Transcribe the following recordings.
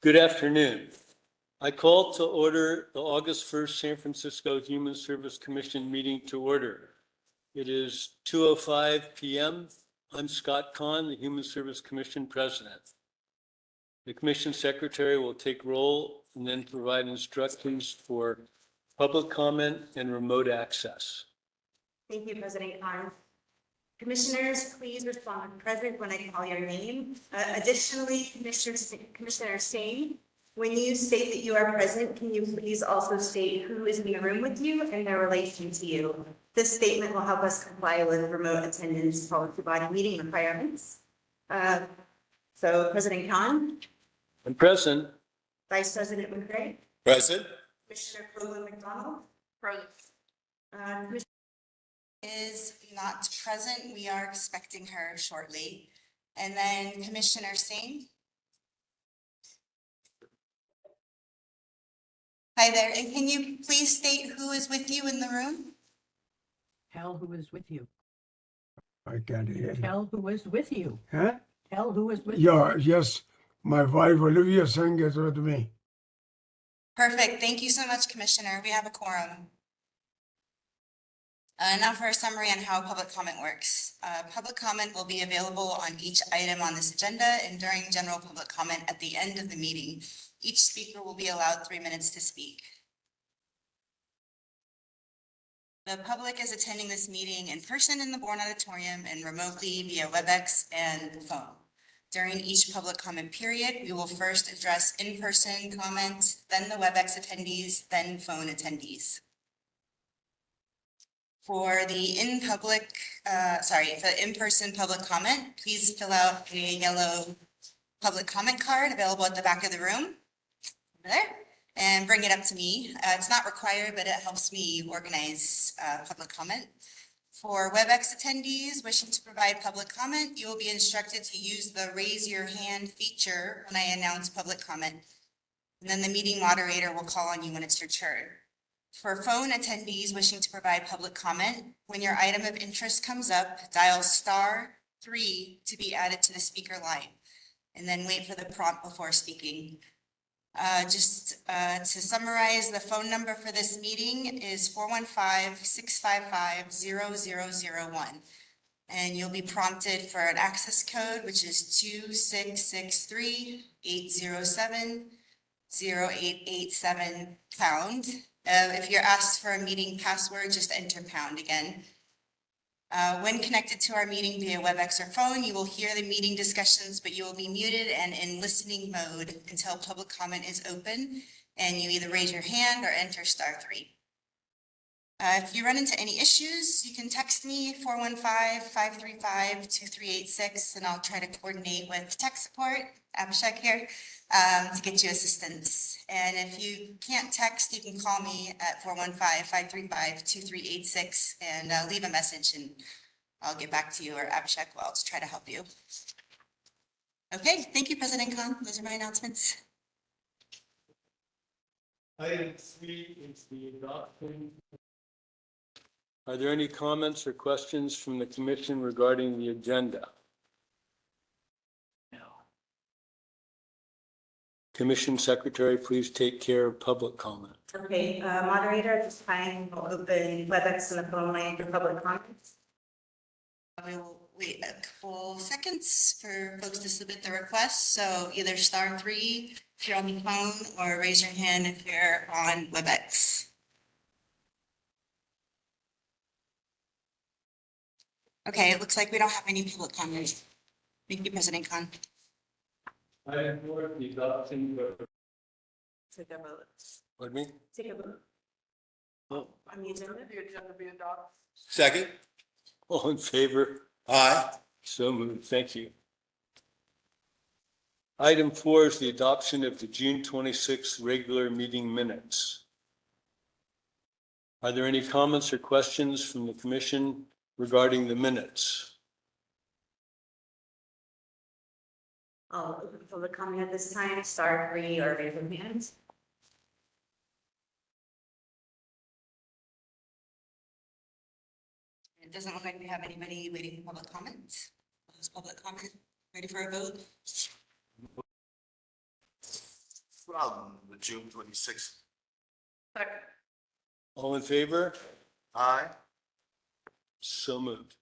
Good afternoon. I call to order the August 1st San Francisco Human Service Commission meeting to order. It is 2:05 p.m. I'm Scott Kahn, the Human Service Commission President. The Commission Secretary will take roll and then provide instructions for public comment and remote access. Thank you, President Kahn. Commissioners, please respond present when I call your name. Additionally, Commissioner Singh, when you state that you are present, can you please also state who is in the room with you and their relation to you? This statement will help us comply with remote attendance policy body meeting requirements. So President Kahn. I'm present. Vice President McCray. Present. Commissioner Cleveland McDonald. Present. Commissioner is not present. We are expecting her shortly. And then Commissioner Singh. Hi there, and can you please state who is with you in the room? Tell who is with you. I can't hear you. Tell who is with you. Huh? Tell who is with you. Yeah, yes, my wife Olivia Singh is with me. Perfect. Thank you so much, Commissioner. We have a quorum. Now for a summary on how public comment works. Public comment will be available on each item on this agenda and during general public comment at the end of the meeting. Each speaker will be allowed 3 minutes to speak. The public is attending this meeting in person in the Bourne Auditorium and remotely via WebEx and phone. During each public comment period, we will first address in-person comment, then the WebEx attendees, then phone attendees. For the in-person public comment, please fill out a yellow public comment card available at the back of the room, over there, and bring it up to me. It's not required, but it helps me organize public comment. For WebEx attendees wishing to provide public comment, you will be instructed to use the raise your hand feature when I announce public comment. And then the meeting moderator will call on you when it's your turn. For phone attendees wishing to provide public comment, when your item of interest comes up, dial *3 to be added to the speaker line, and then wait for the prompt before speaking. To summarize, the phone number for this meeting is 415-655-0001. And you'll be prompted for an access code, which is 2663-807-0887#. If you're asked for a meeting password, just enter # again. When connected to our meeting via WebEx or phone, you will hear the meeting discussions, but you will be muted and in listening mode until public comment is open, and you either raise your hand or enter *3. If you run into any issues, you can text me 415-535-2386, and I'll try to coordinate with tech support, Abhishek here, to get you assistance. And if you can't text, you can call me at 415-535-2386 and leave a message, and I'll get back to you, or Abhishek will, to try to help you. Okay, thank you, President Kahn. Those are my announcements. Item 3 is the adoption. Are there any comments or questions from the commission regarding the agenda? No. Commission Secretary, please take care of public comment. Okay, moderator, at this time, we'll open WebEx and the phone line for public comments. We will wait a couple seconds for folks to submit the request. So either *3 if you're on the phone, or raise your hand if you're on WebEx. Okay, it looks like we don't have any public comments. Thank you, President Kahn. Item 4, the adoption. Take a vote. Pardon me? Take a vote. Oh, On the agenda? The agenda be adopted. Second. all in favor? Aye. So moved. Thank you. Item 4 is the adoption of the June 26th regular meeting minutes. Are there any comments or questions from the commission regarding the minutes? I'll open public comment at this time, *3 or raise your hand. It doesn't look like we have anybody waiting for public comment. Close public comment. Ready for a vote? the June 26th. Second. All in favor? Aye. So moved.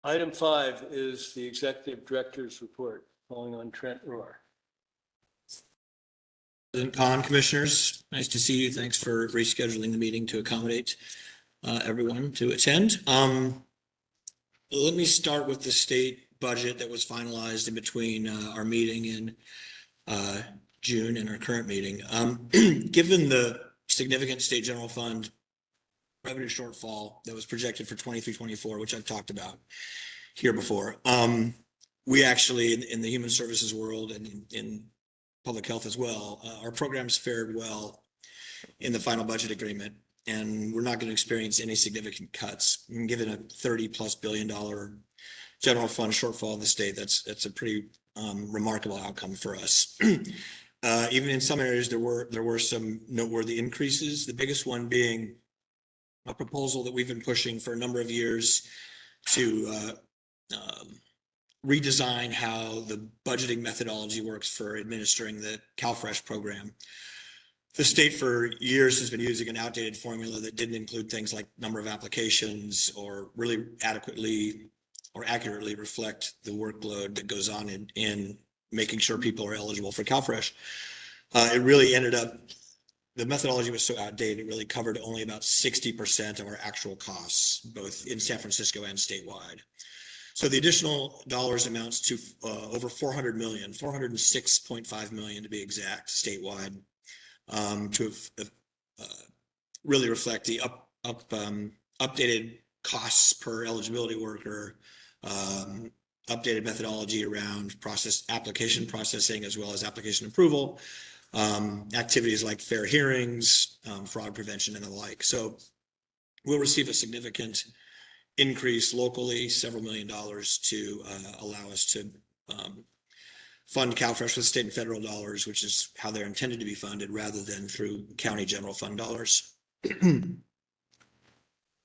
Item 5 is the Executive Director's Report, calling on Trent Rohr. President Khan, Commissioners, nice to see you. Thanks for rescheduling the meeting to accommodate everyone to attend. Let me start with the state budget that was finalized in between our meeting in June and our current meeting. Given the significant state general fund revenue shortfall that was projected for 23-24, which I've talked about here before, we actually in the human services world and in public health as well, our programs fared well in the final budget agreement, and we're not going to experience any significant cuts. And given a $30+ billion general fund shortfall in the state, that's a pretty remarkable outcome for us. Even in some areas, there were some noteworthy increases. The biggest one being a proposal that we've been pushing for a number of years to redesign how the budgeting methodology works for administering the CalFresh program. The state for years has been using an outdated formula that didn't include things like number of applications or really adequately or accurately reflect the workload that goes on in making sure people are eligible for CalFresh. It really ended up, the methodology was so outdated, it really covered only about 60% of our actual costs, both in San Francisco and statewide. So the additional dollars amounts to over 400 million, 406.5 million to be exact, statewide, to really reflect the updated costs per eligibility worker, updated methodology around application processing, as well as application approval, activities like fair hearings, fraud prevention, and the like. So we'll receive a significant increase locally, several $1 million to allow us to fund CalFresh with state and federal dollars, which is how they're intended to be funded, rather than through county general fund dollars.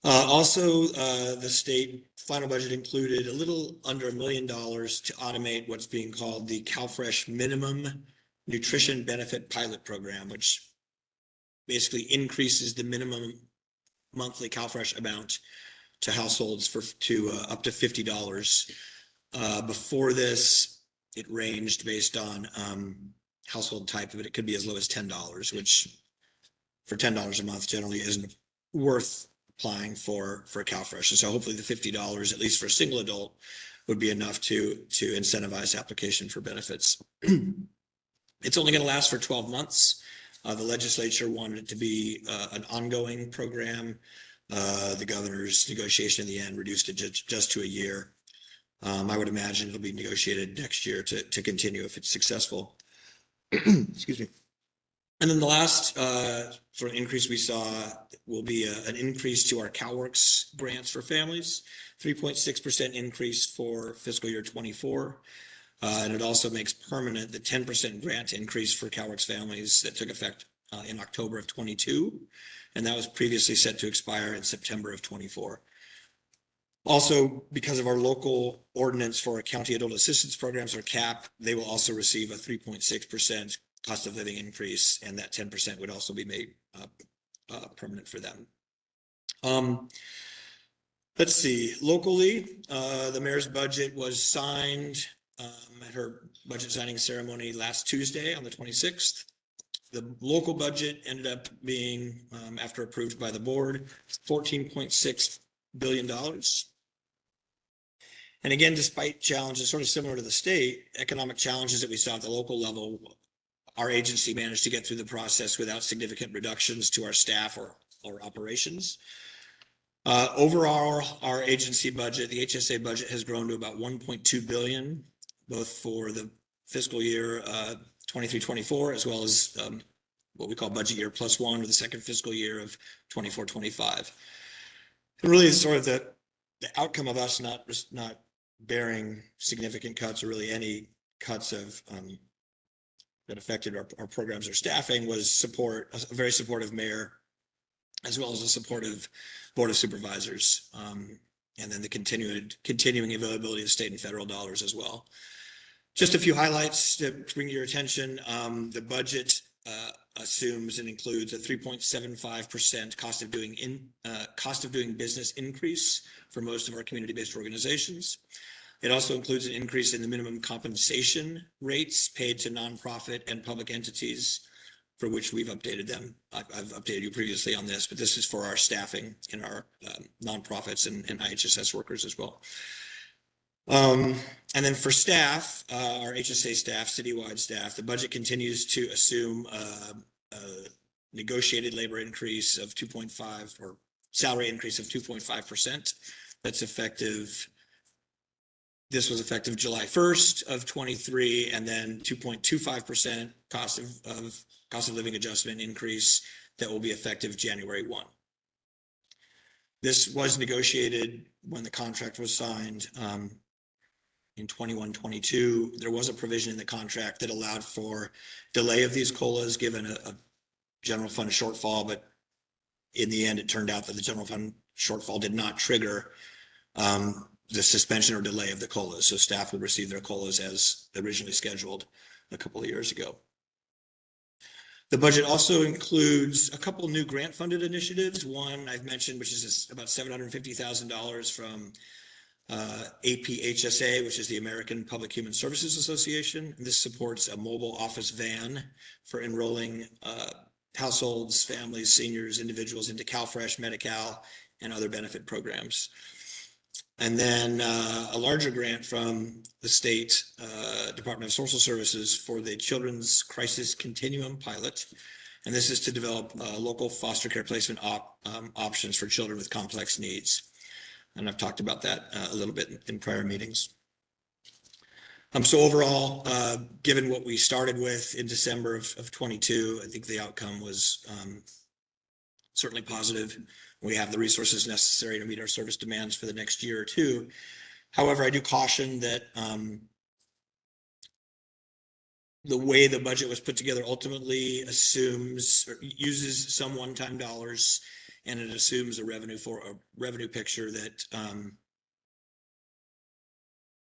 Also, the state final budget included a little under $1 million to automate what's being called the CalFresh Minimum Nutrition Benefit Pilot Program, which basically increases the minimum monthly CalFresh amount to households to up to $50. Before this, it ranged based on household type, but it could be as low as $10, which for $10 a month generally isn't worth applying for CalFresh. And so hopefully the $50, at least for a single adult, would be enough to incentivize application for benefits. It's only going to last for 12 months. The legislature wanted it to be an ongoing program. The governor's negotiation in the end reduced it just to a year. I would imagine it'll be negotiated next year to continue if it's successful. Excuse me. And then the last sort of increase we saw will be an increase to our CalWorks grants for families, 3.6% increase for fiscal year 24. And it also makes permanent the 10% grant increase for CalWorks families that took effect in October of 22. And that was previously set to expire in September of 24. Also, because of our local ordinance for our county adult assistance programs, or CAP, they will also receive a 3.6% cost of living increase, and that 10% would also be made permanent for them. Let's see, locally, the mayor's budget was signed at her budget signing ceremony last Tuesday on the 26th. The local budget ended up being, after approved by the board, $14.6 billion. And again, despite challenges sort of similar to the state, economic challenges that we saw at the local level, our agency managed to get through the process without significant reductions to our staff or operations. Overall, our agency budget, the HSA budget, has grown to about $1.2 billion, both for the fiscal year 23-24, as well as what we call budget year +1, or the second fiscal year of 24-25. And really, it's sort of the outcome of us not bearing significant cuts, or really any cuts of that affected our programs or staffing, was a very supportive mayor, as well as a supportive board of supervisors. and then the continuing availability of state and federal dollars as well. Just a few highlights to bring your attention. The budget assumes and includes a 3.75% cost of doing business increase for most of our community-based organizations. It also includes an increase in the minimum compensation rates paid to nonprofit and public entities, for which we've updated them. I've updated you previously on this, but this is for our staffing in our nonprofits and IHSS workers as well. And then for staff, our HSA staff, citywide staff, the budget continues to assume a negotiated labor increase of 2.5 or salary increase of 2.5%. That's effective. This was effective July 1st of 23, and then 2.25% cost of living adjustment increase that will be effective January 1. This was negotiated when the contract was signed in 21-22. There was a provision in the contract that allowed for delay of these COLAs given a general fund shortfall, but in the end, it turned out that the general fund shortfall did not trigger the suspension or delay of the COLAs. So staff would receive their COLAs as originally scheduled a couple of years ago. The budget also includes a couple new grant funded initiatives. One I've mentioned, which is about $750,000 from APHSA, which is the American Public Human Services Association. This supports a mobile office van for enrolling households, families, seniors, individuals into CalFresh, Medi-Cal, and other benefit programs. And then a larger grant from the state Department of Social Services for the Children's Crisis Continuum Pilot. And this is to develop local foster care placement options for children with complex needs. And I've talked about that a little bit in prior meetings. So overall, given what we started with in December of 22, I think the outcome was certainly positive. We have the resources necessary to meet our service demands for the next year or two. However, I do caution that the way the budget was put together ultimately assumes or uses some one-time dollars, and it assumes a revenue picture that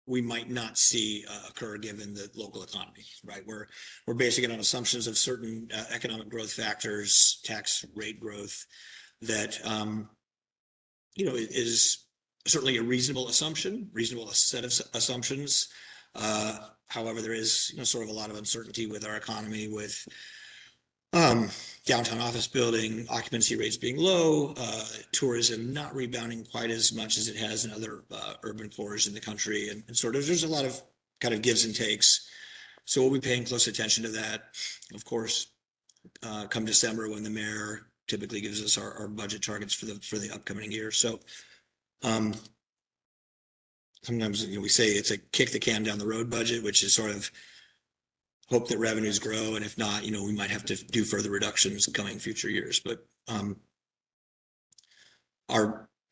we might not see occur given the local economy, right? We're basing it on assumptions of certain economic growth factors, tax rate growth, that is certainly a reasonable set of assumptions. However, there is sort of a lot of uncertainty with our economy, with downtown office building occupancy rates being low, tourism not rebounding quite as much as it has in other urban cores in the country, and sort of there's a lot of kind of gives and takes. So we'll be paying close attention to that, of course, come December when the mayor typically gives us our budget targets for the upcoming year. So sometimes we say it's a kick the can down the road budget, which is sort of hope that revenues grow, and if not, we might have to do further reductions in coming future years. But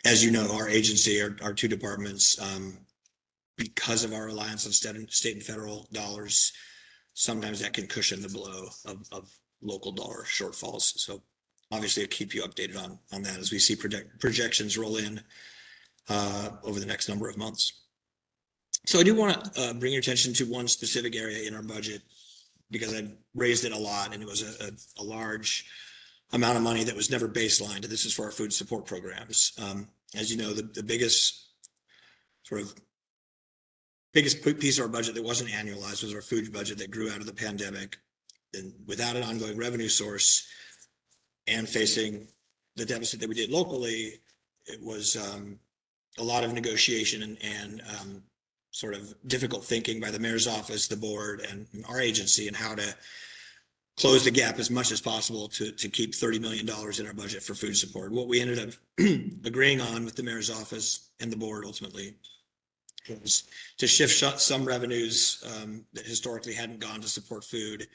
as you know, our agency, our two departments, because of our reliance on state and federal dollars, sometimes that can cushion the blow of local dollar shortfalls. So obviously, I'll keep you updated on that as we see projections roll in over the next number of months. So I do want to bring your attention to one specific area in our budget, because I raised it a lot, and it was a large amount of money that was never baselined. This is for our food support programs. As you know, the biggest piece of our budget that wasn't annualized was our food budget that grew out of the pandemic. And without an ongoing revenue source and facing the deficit that we did locally, it was a lot of negotiation and sort of difficult thinking by the mayor's office, the board, and our agency, and how to close the gap as much as possible to keep $30 million in our budget for food support. What we ended up agreeing on with the mayor's office and the board ultimately was to shift some revenues that historically hadn't gone to support food,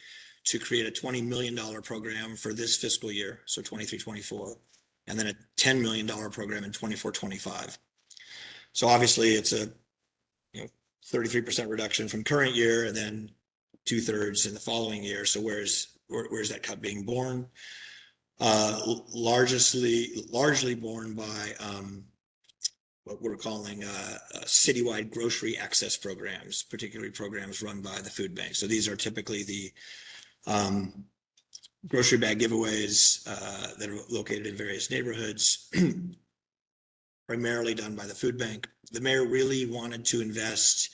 to create a $20 million program for this fiscal year, so 23-24, and then a $10 million program in 24-25. So obviously it's a 33% reduction from current year, and then 2/3 in the following year. So where's that cut being borne? Largely borne by what we're calling citywide grocery access programs, particularly programs run by the food bank. So these are typically the grocery bag giveaways that are located in various neighborhoods, primarily done by the food bank. The mayor really wanted to invest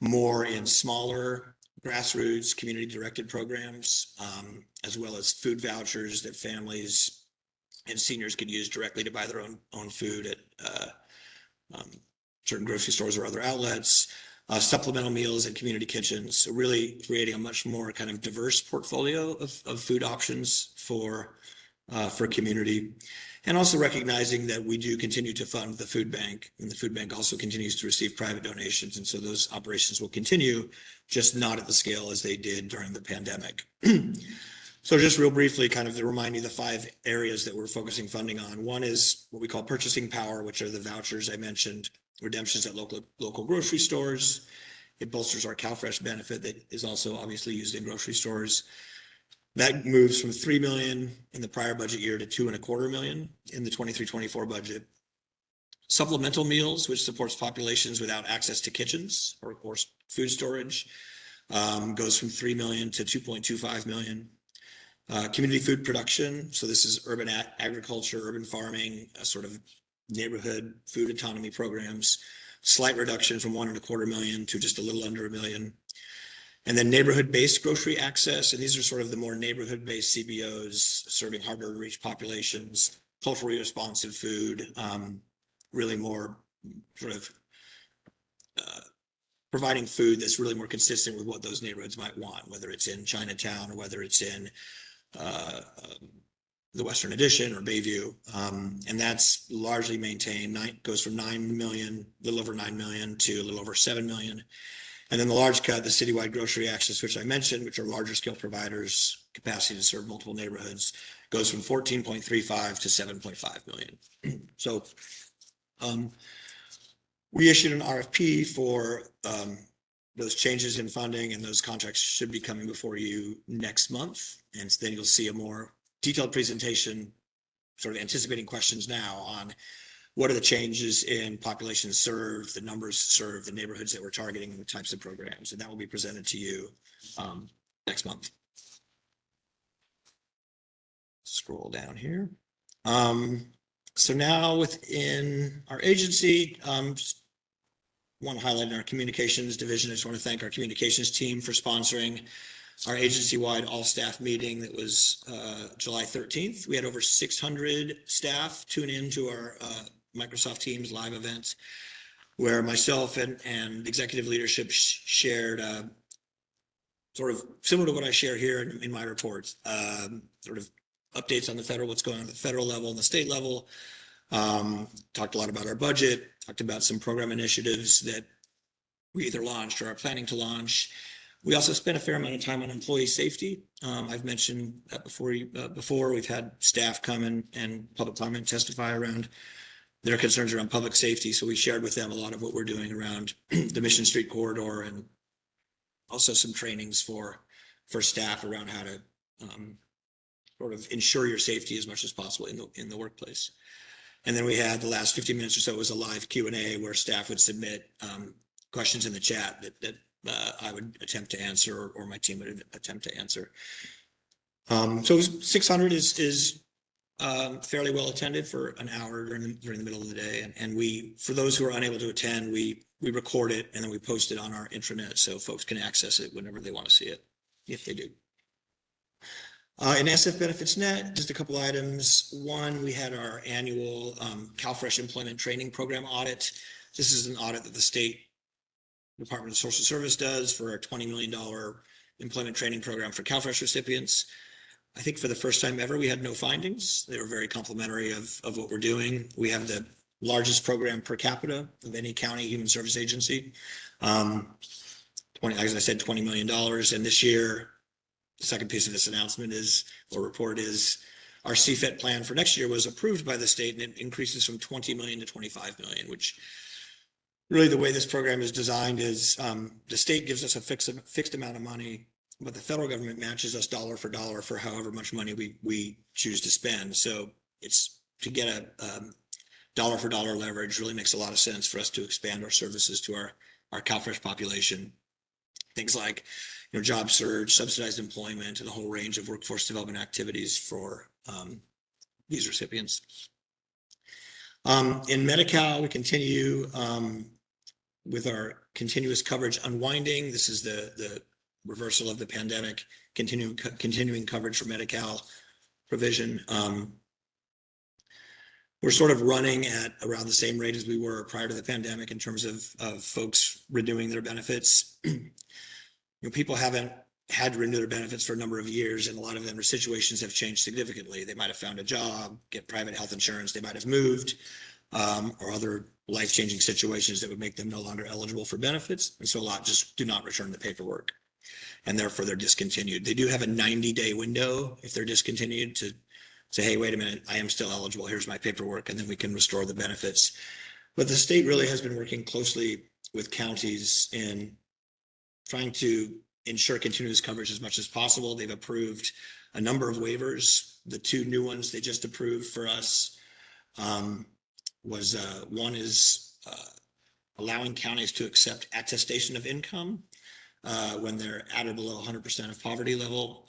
more in smaller grassroots community directed programs, as well as food vouchers that families and seniors could use directly to buy their own food at certain grocery stores or other outlets, supplemental meals at community kitchens. So really creating a much more kind of diverse portfolio of food options for community. And also recognizing that we do continue to fund the food bank, and the food bank also continues to receive private donations. And so those operations will continue, just not at the scale as they did during the pandemic. So just real briefly, kind of to remind you the 5 areas that we're focusing funding on. One is what we call purchasing power, which are the vouchers I mentioned, redemptions at local grocery stores. It bolsters our CalFresh benefit that is also obviously used in grocery stores. That moves from 3 million in the prior budget year to 2.25 million in the 23-24 budget. Supplemental meals, which supports populations without access to kitchens or food storage, goes from 3 million to 2.25 million. Community food production, so this is urban agriculture, urban farming, sort of neighborhood food autonomy programs, slight reduction from 1.25 million to just a little under 1 million. And then neighborhood-based grocery access, and these are sort of the more neighborhood-based CBOs serving harder to reach populations, culturally responsive food, really more sort of providing food that's really more consistent with what those neighborhoods might want, whether it's in Chinatown or whether it's in the Western Addition or Bayview. And that's largely maintained, goes from 9 million, a little over 9 million to a little over 7 million. And then the large cut, the citywide grocery access, which I mentioned, which are larger scale providers, capacity to serve multiple neighborhoods, goes from 14.35 to 7.5 million. So we issued an RFP for those changes in funding, and those contracts should be coming before you next month. And then you'll see a more detailed presentation, sort of anticipating questions now on what are the changes in population served, the numbers served, the neighborhoods that we're targeting, the types of programs, and that will be presented to you next month. Scroll down here. So now within our agency, just want to highlight in our communications division. I just want to thank our communications team for sponsoring our agency-wide all-staff meeting that was July 13th. We had over 600 staff tune in to our Microsoft Teams live event, where myself and executive leadership shared sort of similar to what I share here in my reports, sort of updates on what's going on at the federal level and the state level. Talked a lot about our budget, talked about some program initiatives that we either launched or are planning to launch. We also spent a fair amount of time on employee safety. I've mentioned that before. We've had staff come and public comment testify around their concerns around public safety. So we shared with them a lot of what we're doing around the Mission Street corridor, and also some trainings for staff around how to sort of ensure your safety as much as possible in the workplace. And then we had the last 15 minutes or so was a live Q&A where staff would submit questions in the chat that I would attempt to answer, or my team would attempt to answer. So 600 is fairly well attended for an hour during the middle of the day. And we, for those who are unable to attend, we record it and then we post it on our intranet so folks can access it whenever they want to see it, if they do. In SF Benefits Net, just a couple items. One, we had our annual CalFresh Employment Training Program audit. This is an audit that the State Department of Social Service does for our $20 million employment training program for CalFresh recipients. I think for the first time ever, we had no findings. They were very complimentary of what we're doing. We have the largest program per capita of any county human service agency. As I said, $20 million. And this year, the second piece of this announcement report is our CFET plan for next year was approved by the state, and it increases from 20 million to 25 million, which really the way this program is designed is the state gives us a fixed amount of money, but the federal government matches us dollar for dollar for however much money we choose to spend. So it's to get dollar for dollar leverage, really makes a lot of sense for us to expand our services to our CalFresh population. Things like, job search, subsidized employment, and a whole range of workforce development activities for these recipients. In Medi-Cal, we continue with our continuous coverage unwinding. This is the reversal of the pandemic, continuing coverage for Medi-Cal provision. We're sort of running at around the same rate as we were prior to the pandemic in terms of folks renewing their benefits. People haven't had to renew their benefits for a number of years, and a lot of them, their situations have changed significantly. They might have found a job, get private health insurance, they might have moved, or other life-changing situations that would make them no longer eligible for benefits. And so a lot just do not return the paperwork, and therefore they're discontinued. They do have a 90-day window if they're discontinued to say, hey, wait a minute, I am still eligible. Here's my paperwork, and then we can restore the benefits. But the state really has been working closely with counties in trying to ensure continuous coverage as much as possible. They've approved a number of waivers. The two new ones they just approved for us was one is allowing counties to accept attestation of income when they're at or below 100% of poverty level,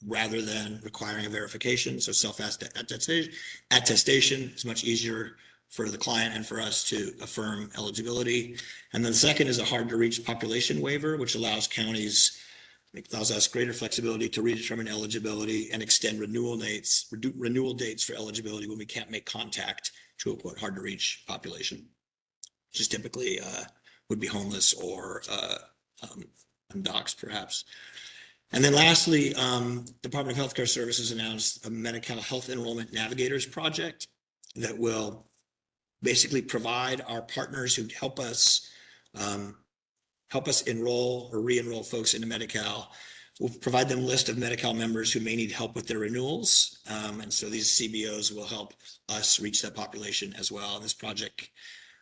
rather than requiring a verification. So self-attestation is much easier for the client and for us to affirm eligibility. And then the second is a hard to reach population waiver, which allows counties, allows us greater flexibility to redetermine eligibility and extend renewal dates for eligibility when we can't make contact to a quote hard to reach population, which is typically would be homeless or undoxed perhaps. And then lastly, Department of Healthcare Services announced a Medi-Cal Health Enrollment Navigators project that will basically provide our partners who help us enroll or re-enroll folks into Medi-Cal. We'll provide them a list of Medi-Cal members who may need help with their renewals. And so these CBOs will help us reach that population as well. And this project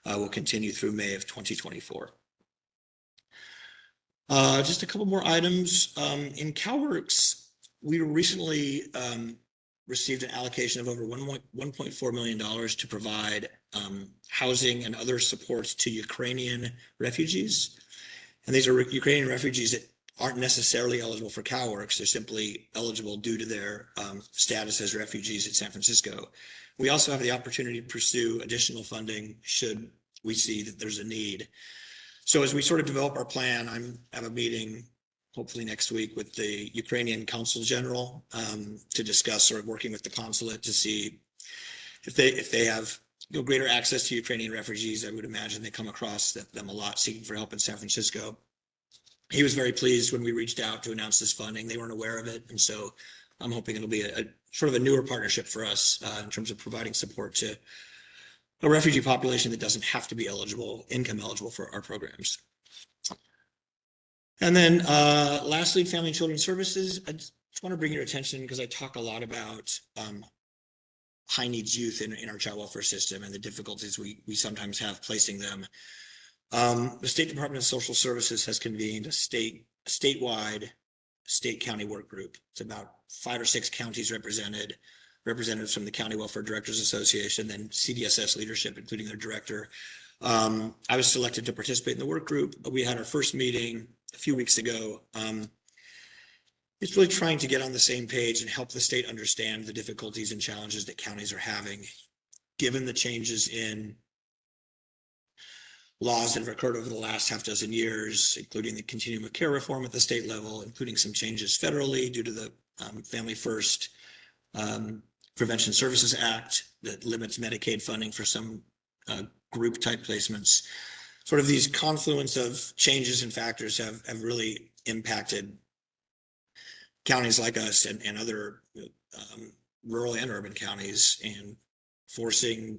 will continue through May of 2024. Just a couple more items. In CalWORKS, we recently received an allocation of over $1.4 million to provide housing and other supports to Ukrainian refugees. And these are Ukrainian refugees that aren't necessarily eligible for CalWORKS. They're simply eligible due to their status as refugees in San Francisco. We also have the opportunity to pursue additional funding should we see that there's a need. So as we sort of develop our plan, I have a meeting hopefully next week with the Ukrainian Consul General to discuss sort of working with the consulate to see if they have greater access to Ukrainian refugees. I would imagine they come across them a lot seeking for help in San Francisco. He was very pleased when we reached out to announce this funding. They weren't aware of it. And so I'm hoping it'll be a sort of a newer partnership for us in terms of providing support to a refugee population that doesn't have to be income eligible for our programs. And then lastly, Family and Children's Services. I just want to bring your attention because I talk a lot about high needs youth in our child welfare system and the difficulties we sometimes have placing them. The State Department of Social Services has convened a statewide state-county work group. It's about 5 or 6 counties representatives from the County Welfare Directors Association, then CDSS leadership, including their director. I was selected to participate in the work group. We had our first meeting a few weeks ago. It's really trying to get on the same page and help the state understand the difficulties and challenges that counties are having, given the changes in laws that have occurred over the last half dozen years, including the continuum of care reform at the state level, including some changes federally due to the Family First Prevention Services Act that limits Medicaid funding for some group type placements. Sort of these confluence of changes and factors have really impacted counties like us and other rural and urban counties, and forcing,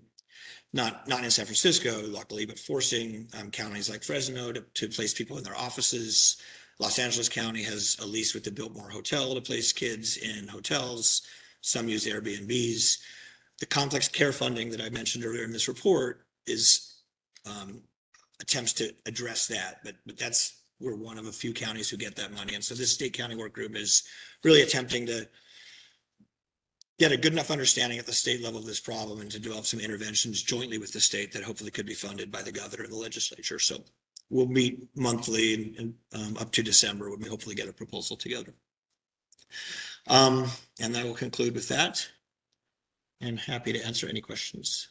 not in San Francisco, luckily, but forcing counties like Fresno to place people in their offices. Los Angeles County has a lease with the Biltmore Hotel to place kids in hotels. Some use Airbnbs. The complex care funding that I mentioned earlier in this report is attempts to address that, but we're one of a few counties who get that money. And so this state county work group is really attempting to get a good enough understanding at the state level of this problem and to develop some interventions jointly with the state that hopefully could be funded by the governor and the legislature. So we'll meet monthly and up to December when we hopefully get a proposal together. And that will conclude with that. And happy to answer any questions.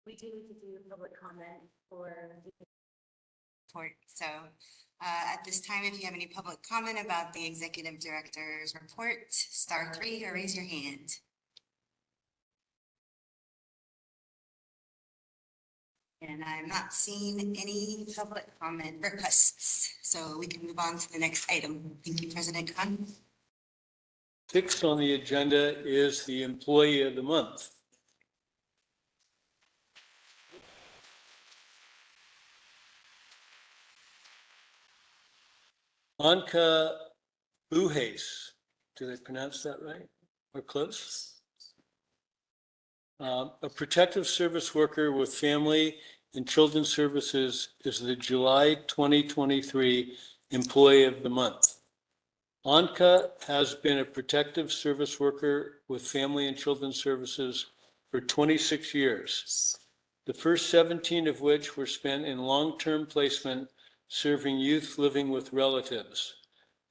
We do need to do public comment for report. So at this time, if you have any public comment about the executive director's report, *3 or raise your hand. And I'm not seeing any public comment requests, so we can move on to the next item. Thank you, President Khan. 6 on the agenda is the Employee of the Month. Anka Buhes, did I pronounce that right? Or close? A protective service worker with Family and Children's Services is the July 2023 Employee of the Month. Anka has been a protective service worker with Family and Children's Services for 26 years, the first 17 of which were spent in long-term placement serving youth living with relatives.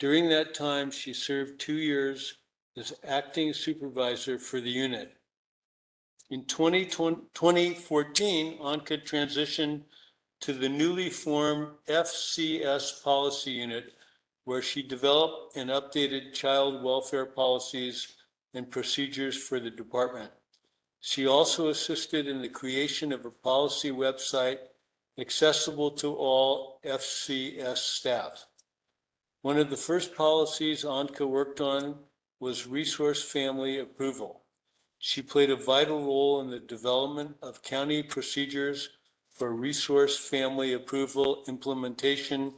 During that time, she served 2 years as acting supervisor for the unit. In 2014, Anka transitioned to the newly formed FCS policy unit, where she developed and updated child welfare policies and procedures for the department. She also assisted in the creation of a policy website accessible to all FCS staff. One of the first policies Anka worked on was resource family approval. She played a vital role in the development of county procedures for resource family approval implementation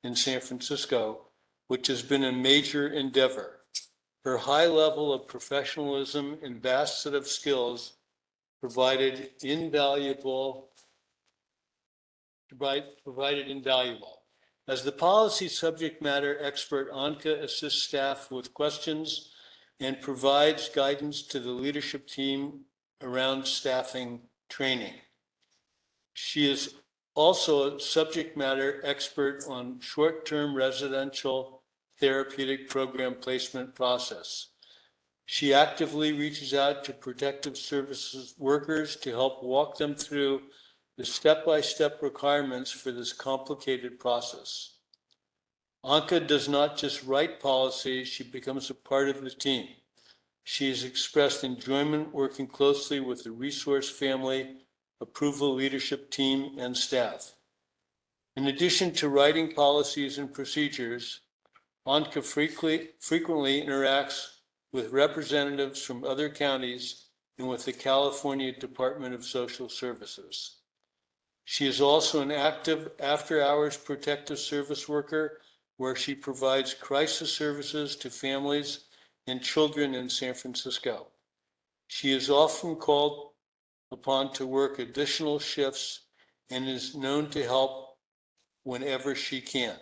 in San Francisco, which has been a major endeavor. Her high level of professionalism and vast set of skills provided invaluable. As the policy subject matter expert, Anka assists staff with questions and provides guidance to the leadership team around staffing training. She is also a subject matter expert on short-term residential therapeutic program placement process. She actively reaches out to protective services workers to help walk them through the step-by-step requirements for this complicated process. Anka does not just write policies, she becomes a part of the team. She has expressed enjoyment working closely with the resource family approval leadership team and staff. In addition to writing policies and procedures, Anka frequently interacts with representatives from other counties and with the California Department of Social Services. She is also an active after-hours protective service worker where she provides crisis services to families and children in San Francisco. She is often called upon to work additional shifts and is known to help whenever she can.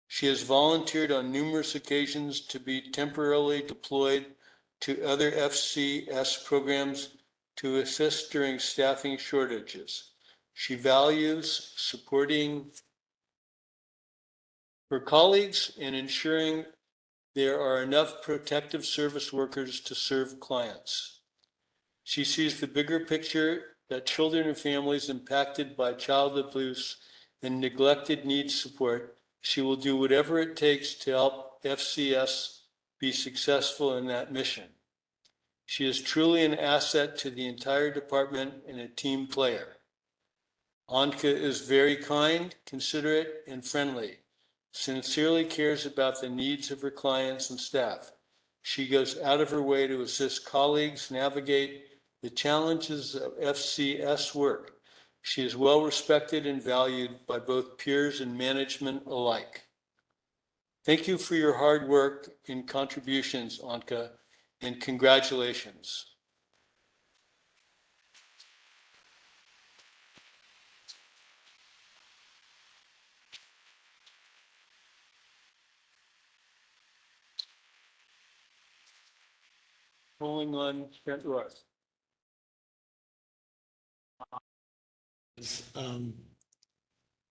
She has volunteered on numerous occasions to be temporarily deployed to other FCS programs to assist during staffing shortages. She values supporting her colleagues and ensuring there are enough protective service workers to serve clients. She sees the bigger picture that children and families impacted by child abuse and neglected need support. She will do whatever it takes to help FCS be successful in that mission. She is truly an asset to the entire department and a team player. Anka is very kind, considerate, and friendly, sincerely cares about the needs of her clients and staff. She goes out of her way to assist colleagues navigate the challenges of FCS work. She is well respected and valued by both peers and management alike. Thank you for your hard work and contributions, Anka, and congratulations. calling on Trent Ross. Um,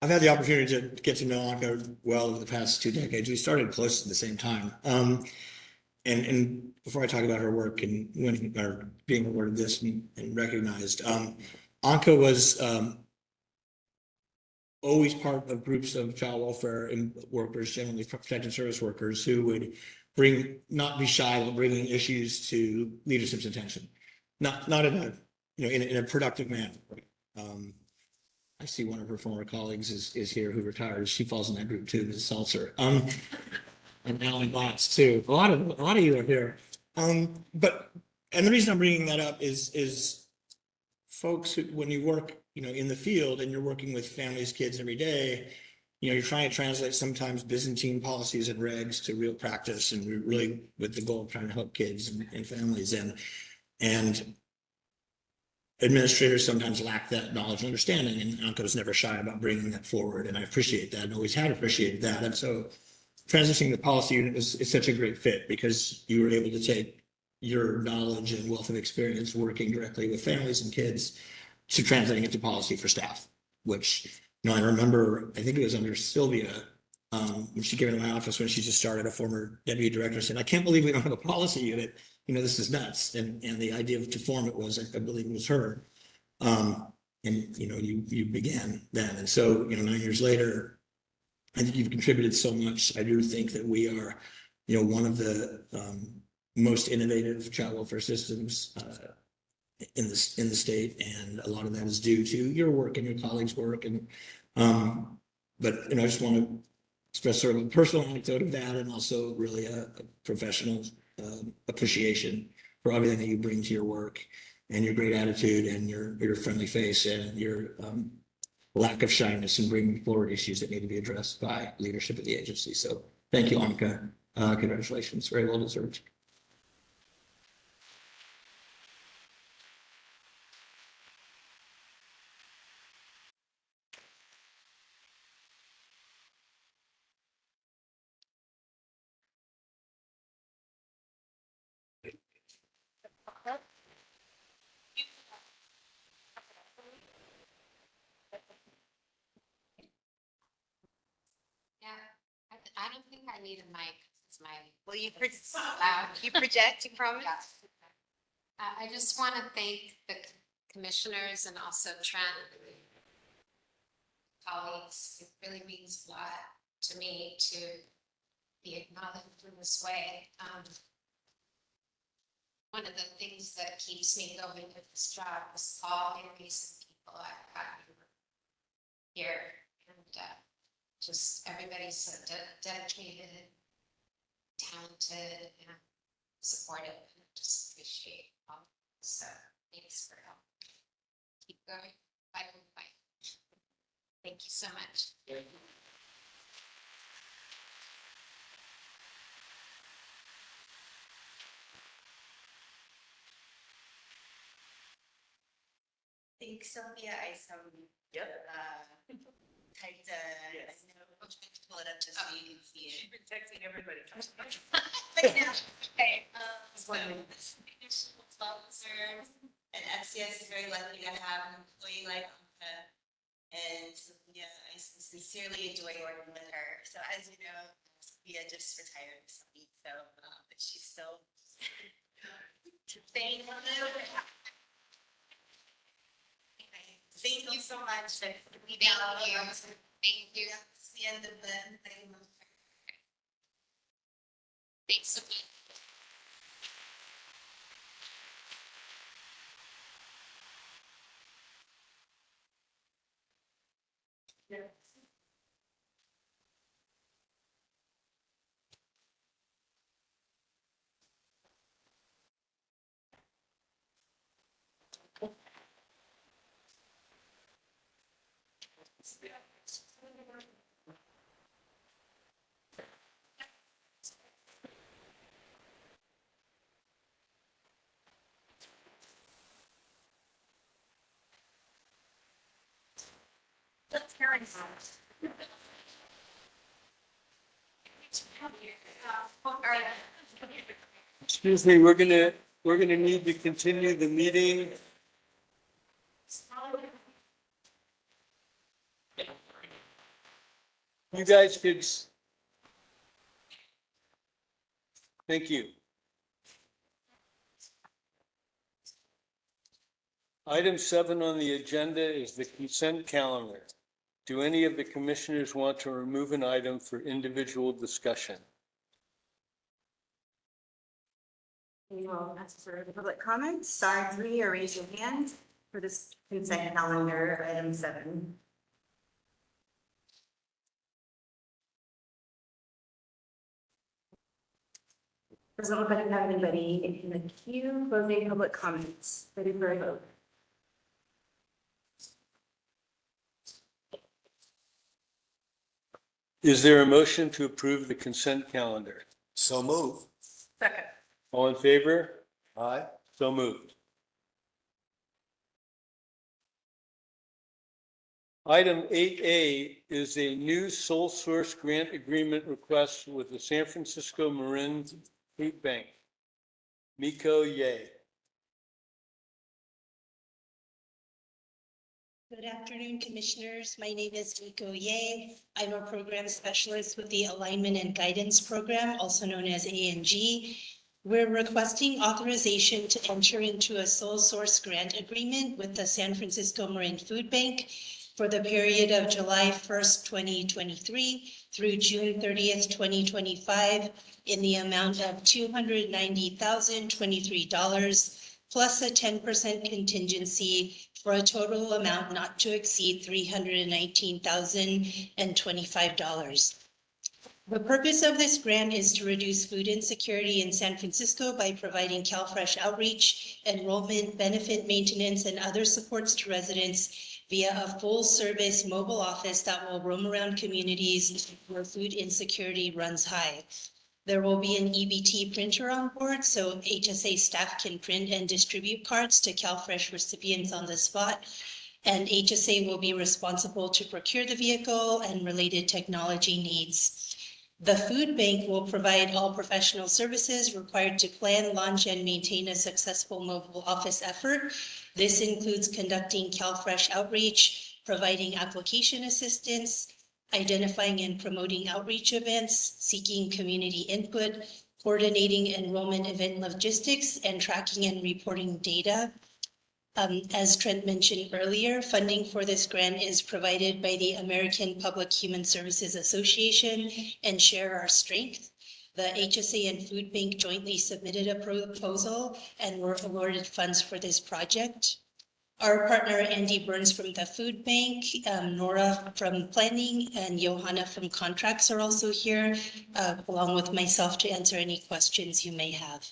I've had the opportunity to get to know Anka well over the past 2 decades. We started close at the same time. And before I talk about her work and winning or being awarded this and recognized, Anka was always part of groups of child welfare and workers, generally protective service workers, who would not be shy about bringing issues to leadership's attention, not in a in a productive manner. I see one of her former colleagues is here who retired. She falls in that group too, Ms. Seltzer. And Alan Watts too. A lot of you are here. But the reason I'm bringing that up is folks who, when you work, in the field and you're working with families, kids every day, you're trying to translate sometimes Byzantine policies and regs to real practice, and really with the goal of trying to help kids and families. And administrators sometimes lack that knowledge and understanding, and Anka was never shy about bringing that forward, and I appreciate that and always have appreciated that. And so transitioning the policy unit is such a great fit, because you were able to take your knowledge and wealth of experience working directly with families and kids to translating it to policy for staff, which, I remember, I think it was under Sylvia, when she came into my office when she just started, a former deputy director, said, "I can't believe we don't have a policy unit. This is nuts." And the idea to form it was, I believe it was her. And, you began then. And so, 9 years later, I think you've contributed so much. I do think that we are, one of the most innovative child welfare systems in the state, and a lot of that is due to your work and your colleagues' work. And but I just want to express sort of a personal anecdote of that, and also really a professional appreciation for everything that you bring to your work, and your great attitude, and your friendly face, and your lack of shyness in bringing forward issues that need to be addressed by leadership at the agency. So thank you, Anka. Congratulations. Very well deserved. Yeah, I don't think I need a mic. It's my. Will you, loud. you project, you promise? Yeah. I just want to thank the commissioners and also Trent, colleagues. It really means a lot to me to be acknowledged in this way. One of the things that keeps me going with this job is all the amazing people I've gotten here, and just everybody's so dedicated, talented, and supportive. And I just appreciate all. So thanks for help. Keep going. Fight. Thank you so much. Thanks, Sylvia. I typed I'll try to pull it up just so you can see it. She's been texting everybody. Okay. Officer, and FCS is very lucky to have an employee like Anka. And Sylvia, I sincerely enjoy working with her. So as you know, Sylvia just retired recently, so but she's still staying on it. Thank you so much. Thank you. Thank you. It's the end of the thing. Thanks so much. Excuse me, we're gonna We're going to need to continue the meeting. You guys could. Thank you. Item 7 on the agenda is the consent calendar. Do any of the commissioners want to remove an item for individual discussion? We will ask for the public comments. Star 3 or raise your hand for this consent calendar, item 7. Doesn't look like we have anybody in the queue. Closing public comments. Ready for a vote. Is there a motion to approve the consent calendar? So move. Second. All in favor? Aye. So moved. Item 8A is a new sole source grant agreement request with the San Francisco Marin Food Bank. Miko Ye. Good afternoon, Commissioners. My name is Miko Ye. I'm a program specialist with the Alignment and Guidance Program, also known as ANG. We're requesting authorization to enter into a sole source grant agreement with the San Francisco Marin Food Bank for the period of July 1st, 2023 through June 30th, 2025 in the amount of $290,023 plus a 10% contingency for a total amount not to exceed $319,025. The purpose of this grant is to reduce food insecurity in San Francisco by providing CalFresh outreach, enrollment, benefit maintenance, and other supports to residents via a full-service mobile office that will roam around communities where food insecurity runs high. There will be an EBT printer on board, so HSA staff can print and distribute cards to CalFresh recipients on the spot. And HSA will be responsible to procure the vehicle and related technology needs. The food bank will provide all professional services required to plan, launch, and maintain a successful mobile office effort. This includes conducting CalFresh outreach, providing application assistance, identifying and promoting outreach events, seeking community input, coordinating enrollment event logistics, and tracking and reporting data. As Trent mentioned earlier, funding for this grant is provided by the American Public Human Services Association and Share Our Strength. The HSA and Food Bank jointly submitted a proposal and were awarded funds for this project. Our partner, Andy Burns from the Food Bank, Nora from Planning, and Johanna from Contracts are also here, along with myself to answer any questions you may have.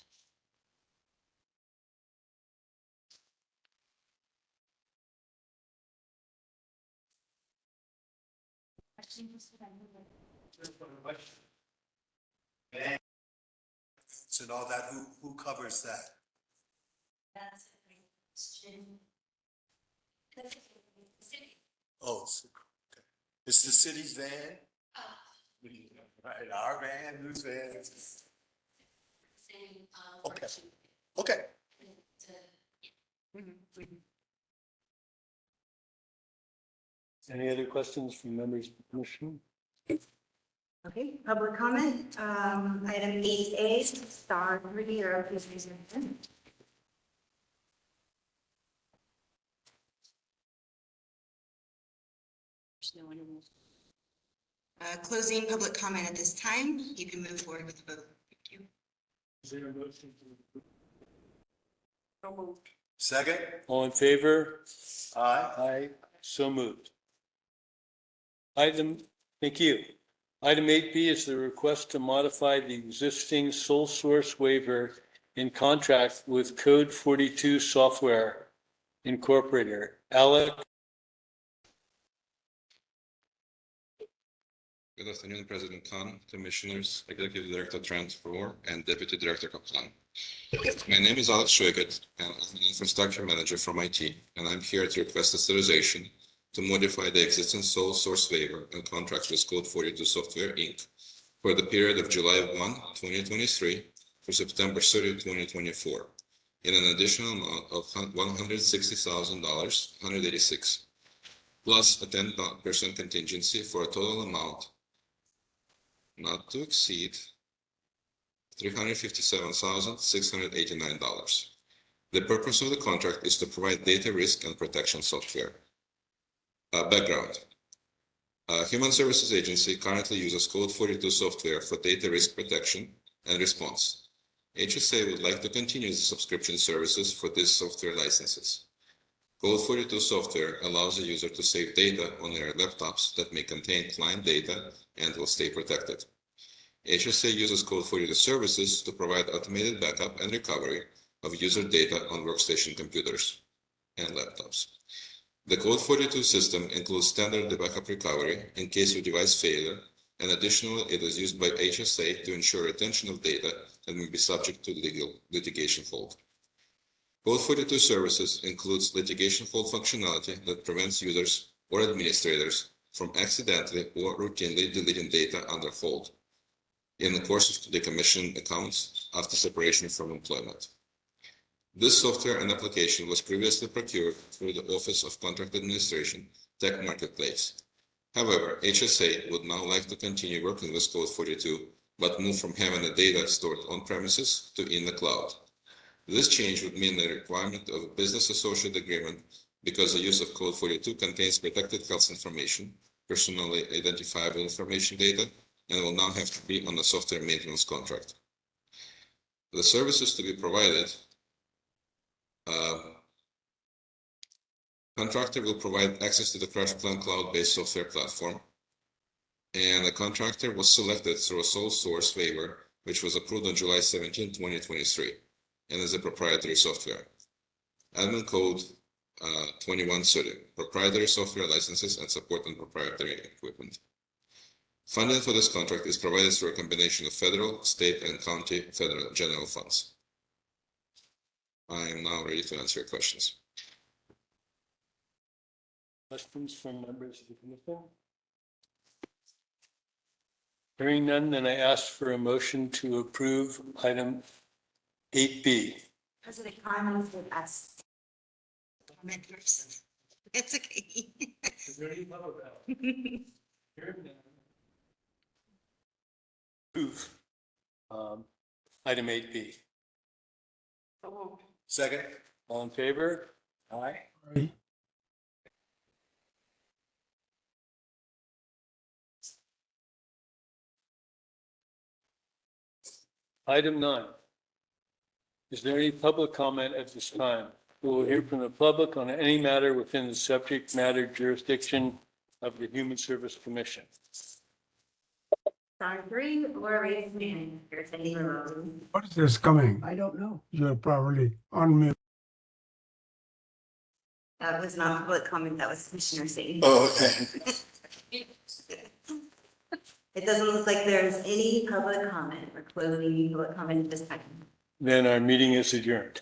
And all that, who covers that? That's a great question. Oh, okay. It's the city's van? Right, our van, whose van? Okay. Okay. Any other questions from members of the commission? Okay, public comment, item 8A, Star 3 or please raise your hand. Closing public comment at this time. You can move forward with the vote. Thank you. Is there a motion to approve? Second? All in favor? Aye. Aye. So moved. Thank you. Item 8B is the request to modify the existing sole source waiver in contract with Code 42 Software Incorporated. Alec. Good afternoon, President Khan, Commissioners, Executive Director Trent Rohr, and Deputy Director Kaplan. My name is Alex Schwegert, and I'm an infrastructure manager from IT, and I'm here to request authorization to modify the existing sole source waiver and contracts with Code 42 Software, Inc. for the period of July 1, 2023 through September 30, 2024. in an additional amount of $160,000, $186, plus a 10% contingency for a total amount not to exceed $357,689. The purpose of the contract is to provide data risk and protection software. Background. Human Services Agency currently uses Code 42 software for data risk protection and response. HSA would like to continue the subscription services for these software licenses. Code 42 software allows the user to save data on their laptops that may contain client data and will stay protected. HSA uses Code 42 services to provide automated backup and recovery of user data on workstation computers and laptops. The Code 42 system includes standard backup recovery in case of device failure, and additionally, it is used by HSA to ensure retention of data that may be subject to legal litigation hold. Code 42 services includes litigation hold functionality that prevents users or administrators from accidentally or routinely deleting data under hold in the course of decommissioning accounts after separation from employment. This software and application was previously procured through the Office of Contract Administration Tech Marketplace. However, HSA would now like to continue working with Code 42, but move from having the data stored on premises to in the cloud. This change would mean the requirement of a business associate agreement because the use of Code 42 contains protected health information, personally identifiable information data, and will now have to be on the software maintenance contract. The services to be provided, contractor will provide access to the CrashPlan cloud-based software platform, and the contractor was selected through a sole source waiver, which was approved on July 17, 2023, and is a proprietary software. Admin code 2130, proprietary software licenses and support on proprietary equipment. Funding for this contract is provided through a combination of federal, state, and county federal general funds. I am now ready to answer your questions. Questions from members of the commission? Hearing none, then I ask for a motion to approve item 8B. President Carmen would ask. Comment first. It's okay. Is there any public comment? Hearing none. Approve item 8B. Second. All in favor? Aye. Aye. Item 9. Is there any public comment at this time? We will hear from the public on any matter within the subject matter jurisdiction of the Human Service Commission. Star 3, or raise hand. You're attending the room. What is this coming? I don't know. You're probably on mute. That was not public comment, that was Commissioner Singh. Oh, okay. It doesn't look like there's any public comment. We're closing public comment at this time. Then our meeting is adjourned.